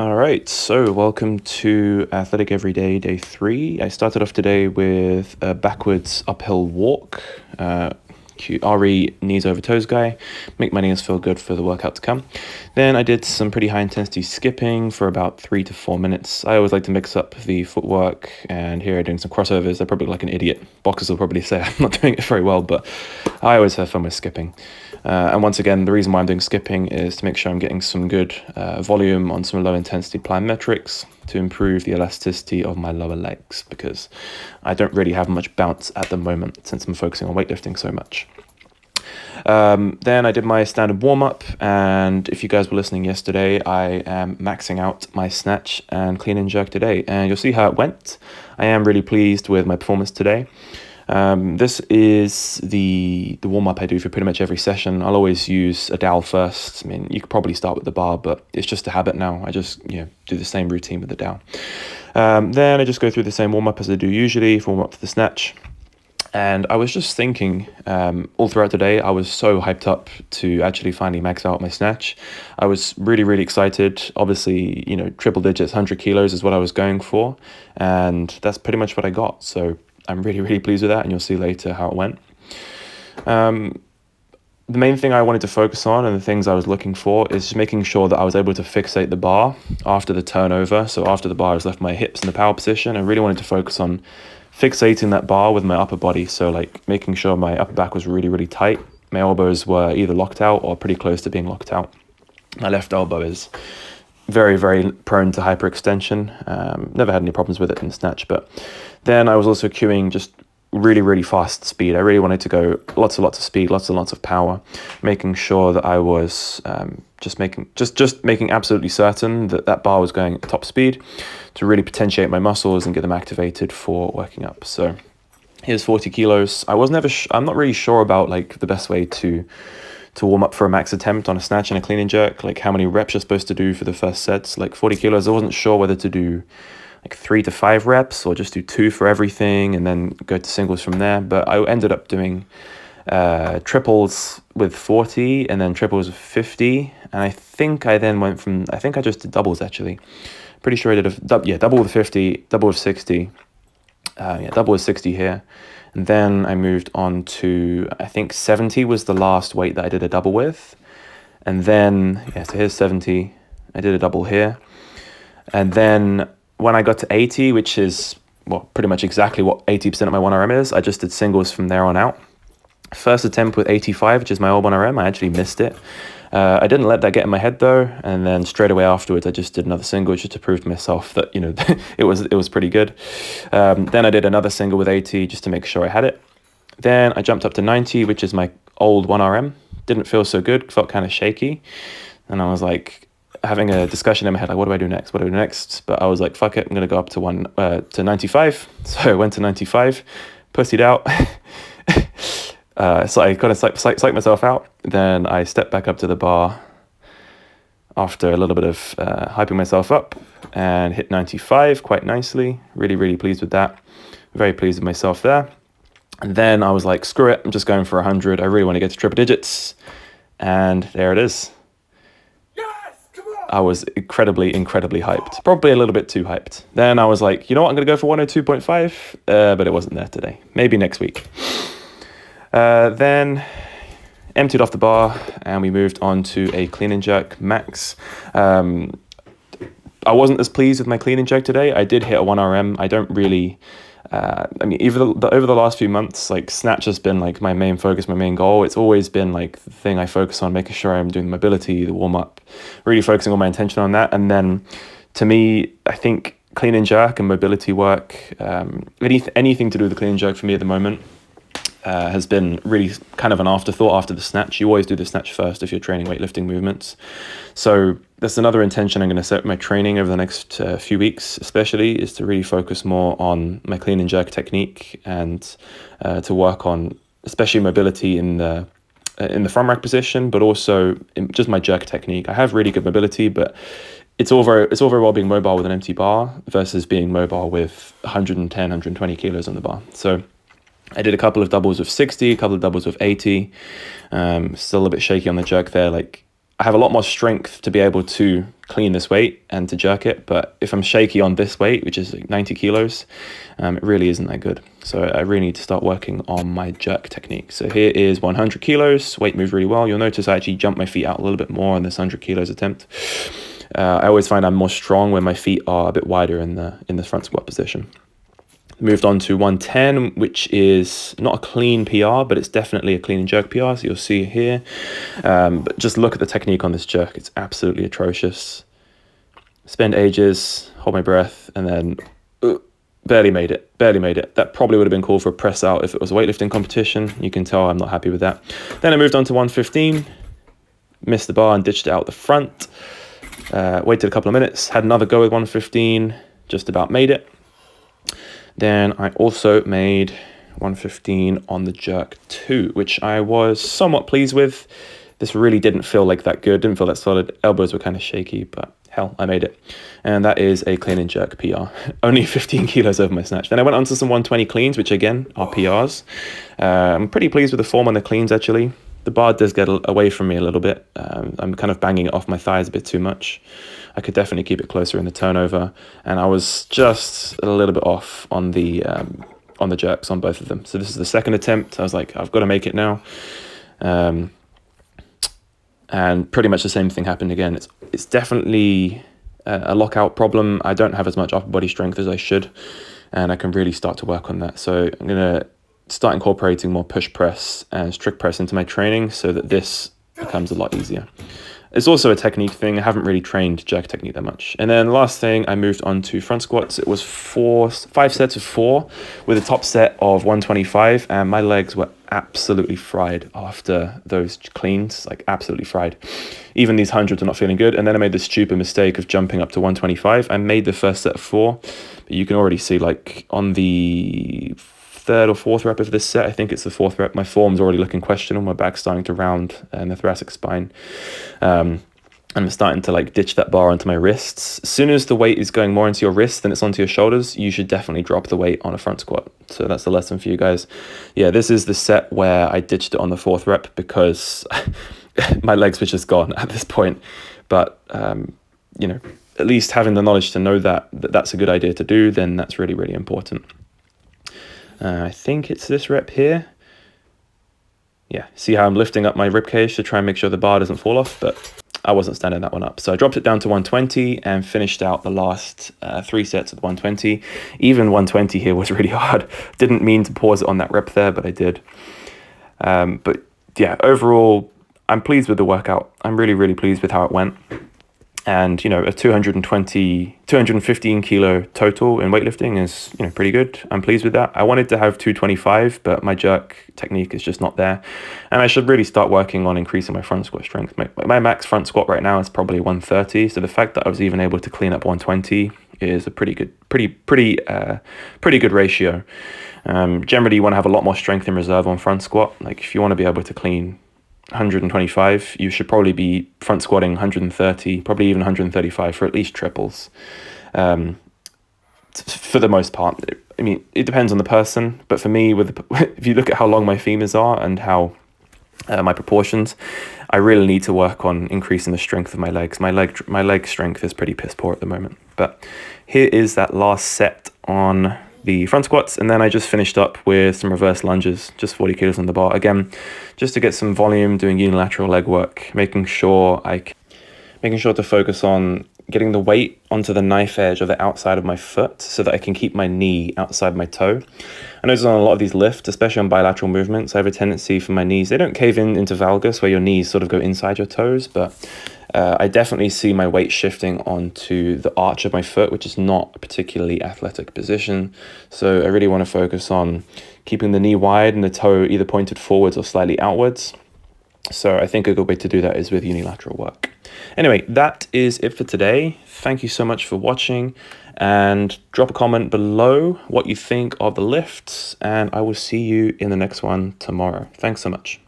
All right, so welcome to Athletic Everyday Day 3. I started off today with a backwards uphill walk, RE knees over toes guy, make my knees feel good for the workout to come. Then I did some pretty high intensity skipping for about 3 to 4 minutes. I always like to mix up the footwork, and here I'm doing some crossovers. I probably look like an idiot. Boxers will probably say I'm not doing it very well, but I always have fun with skipping. And once again, the reason why I'm doing skipping is to make sure I'm getting some good volume on some low intensity plyometrics to improve the elasticity of my lower legs, because I don't really have much bounce at the moment since I'm focusing on weightlifting so much. Then I did my standard warm-up, and if you guys were listening yesterday, I am maxing out my snatch and clean and jerk today, and you'll see how it went. I am really pleased with my performance today. This is the warm-up I do for pretty much every session. I'll always use a dowel first. I mean, you could probably start with the bar, but it's just a habit now. I just do the same routine with the dowel. Then I just go through the same warm-up as I do usually for warm-up for the snatch. And I was just thinking, all throughout the day, I was so hyped up to actually finally max out my snatch. I was really, really excited. Obviously, triple digits, 100 kilos is what I was going for. And that's pretty much what I got. So I'm really, really pleased with that, and you'll see later how it went. The main thing I wanted to focus on and the things I was looking for is just making sure that I was able to fixate the bar after the turnover. So after the bar, I was left my hips in the power position. I really wanted to focus on fixating that bar with my upper body. So like making sure my upper back was really, really tight. My elbows were either locked out or pretty close to being locked out. My left elbow is very, very prone to hyperextension. Never had any problems with it in snatch, but then I was also cueing just really, really fast speed. I really wanted to go lots and lots of speed, lots and lots of power, making sure that I was just making absolutely certain that that bar was going at top speed to really potentiate my muscles and get them activated for working up. So here's 40 kilos. I'm not really sure about like the best way to warm up for a max attempt on a snatch and a clean and jerk, like how many reps you're supposed to do for the first sets. Like 40 kilos, I wasn't sure whether to do like 3 to 5 reps or just do 2 for everything and then go to singles from there. But I ended up doing triples with 40 and then triples with 50. And I think I just did doubles actually. Pretty sure I did double with 50, double with 60. Double with 60 here. And then I moved on to, I think 70 was the last weight that I did a double with. And then, so here's 70. I did a double here. And then when I got to 80, which is, pretty much exactly what 80% of my 1RM is, I just did singles from there on out. First attempt with 85, which is my old 1RM, I actually missed it. I didn't let that get in my head though, and then straight away afterwards I just did another single just to prove to myself that it was pretty good. Then I did another single with 80 just to make sure I had it. Then I jumped up to 90, which is my old 1RM. Didn't feel so good, felt kind of shaky, and I was like having a discussion in my head like, what do I do next? But I was like, fuck it, I'm gonna go up to 95. So I went to 95, pussied out. So I kind of psyched myself out. Then I stepped back up to the bar after a little bit of hyping myself up and hit 95 quite nicely. Really, really pleased with that. Very pleased with myself there. And then I was like, screw it, I'm just going for 100. I really want to get to triple digits. And there it is. Yes, come on. I was incredibly, incredibly hyped. Probably a little bit too hyped. Then I was like, you know what, I'm going to go for 102.5. But it wasn't there today. Maybe next week. Then emptied off the bar and we moved on to a clean and jerk max. I wasn't as pleased with my clean and jerk today. I did hit a 1RM. I don't really, even over the last few months, like snatch has been like my main focus, my main goal. It's always been like the thing I focus on, making sure I'm doing the mobility, the warm up, really focusing all my attention on that. And then to me, I think clean and jerk and mobility work, anything to do with the clean and jerk for me at the moment, has been really kind of an afterthought after the snatch. You always do the snatch first if you're training weightlifting movements. So that's another intention I'm going to set my training over the next few weeks, especially, is to really focus more on my clean and jerk technique and to work on especially mobility in the front rack position, but also in just my jerk technique. I have really good mobility, but it's all very well being mobile with an empty bar versus being mobile with 110, 120 kilos on the bar. So I did a couple of doubles with 60, a couple of doubles with 80. Still a bit shaky on the jerk there. Like I have a lot more strength to be able to clean this weight and to jerk it. But if I'm shaky on this weight, which is like 90 kilos, it really isn't that good. So I really need to start working on my jerk technique. So here is 100 kilos, weight moves really well. You'll notice I actually jump my feet out a little bit more on this 100 kilos attempt. I always find I'm more strong when my feet are a bit wider in the front squat position. Moved on to 110, which is not a clean PR, but it's definitely a clean and jerk PR, so you'll see here. But just look at the technique on this jerk. It's absolutely atrocious. Spend ages, hold my breath, and then barely made it. That probably would have been cool for a press out if it was a weightlifting competition. You can tell I'm not happy with that. Then I moved on to 115, missed the bar and ditched it out the front. Waited a couple of minutes, had another go with 115, just about made it. Then I also made 115 on the jerk too, which I was somewhat pleased with. This really didn't feel like that good, didn't feel that solid. Elbows were kind of shaky, but hell, I made it. And that is a clean and jerk PR. Only 15 kilos over my snatch. Then I went on to some 120 cleans, which again are PRs. I'm pretty pleased with the form on the cleans actually. The bar does get away from me a little bit. I'm kind of banging it off my thighs a bit too much. I could definitely keep it closer in the turnover, and I was just a little bit off on the jerks on both of them. So this is the second attempt. I was like, I've got to make it now. And pretty much the same thing happened again. It's definitely a lockout problem. I don't have as much upper body strength as I should, and I can really start to work on that. So I'm gonna start incorporating more push press and strict press into my training so that this becomes a lot easier. It's also a technique thing. I haven't really trained jerk technique that much. And then last thing, I moved on to front squats. It was 5 sets of 4 with a top set of 125, and my legs were absolutely fried after those cleans, like absolutely fried. Even these hundreds are not feeling good. And then I made the stupid mistake of jumping up to 125. I made the first set of 4, but you can already see like on the third or fourth rep of this set, I think it's the fourth rep, my form's already looking questionable. My back's starting to round and the thoracic spine. I'm starting to like ditch that bar onto my wrists. As soon as the weight is going more into your wrists than it's onto your shoulders, you should definitely drop the weight on a front squat. So that's the lesson for you guys. Yeah, this is the set where I ditched it on the fourth rep because my legs were just gone at this point. But, you know, at least having the knowledge to know that that's a good idea to do, then that's really, really important. I think it's this rep here. Yeah, see how I'm lifting up my ribcage to try and make sure the bar doesn't fall off, but I wasn't standing that one up. So I dropped it down to 120 and finished out the last 3 sets at 120. Even 120 here was really hard. Didn't mean to pause it on that rep there, but I did. But yeah, overall, I'm pleased with the workout. I'm really, really pleased with how it went. And, you know, a 215 kilo total in weightlifting is, you know, pretty good. I'm pleased with that. I wanted to have 225, but my jerk technique is just not there. And I should really start working on increasing my front squat strength. My max front squat right now is probably 130. So the fact that I was even able to clean up 120 is a pretty good ratio. Generally, you want to have a lot more strength in reserve on front squat. Like if you want to be able to clean 125, you should probably be front squatting 130, probably even 135 for at least triples. For the most part, I mean, it depends on the person, but for me, if you look at how long my femurs are and how my proportions, I really need to work on increasing the strength of my legs. My leg strength is pretty piss poor at the moment. But here is that last set on the front squats, and then I just finished up with some reverse lunges, just 40 kilos on the bar. Again, just to get some volume, doing unilateral leg work, making sure to focus on getting the weight onto the knife edge of the outside of my foot so that I can keep my knee outside my toe. I notice on a lot of these lifts, especially on bilateral movements, I have a tendency for my knees, they don't cave in into valgus where your knees sort of go inside your toes, but I definitely see my weight shifting onto the arch of my foot, which is not a particularly athletic position. So I really want to focus on keeping the knee wide and the toe either pointed forwards or slightly outwards. So I think a good way to do that is with unilateral work. Anyway, that is it for today. Thank you so much for watching, and drop a comment below what you think of the lifts, and I will see you in the next one tomorrow. Thanks so much.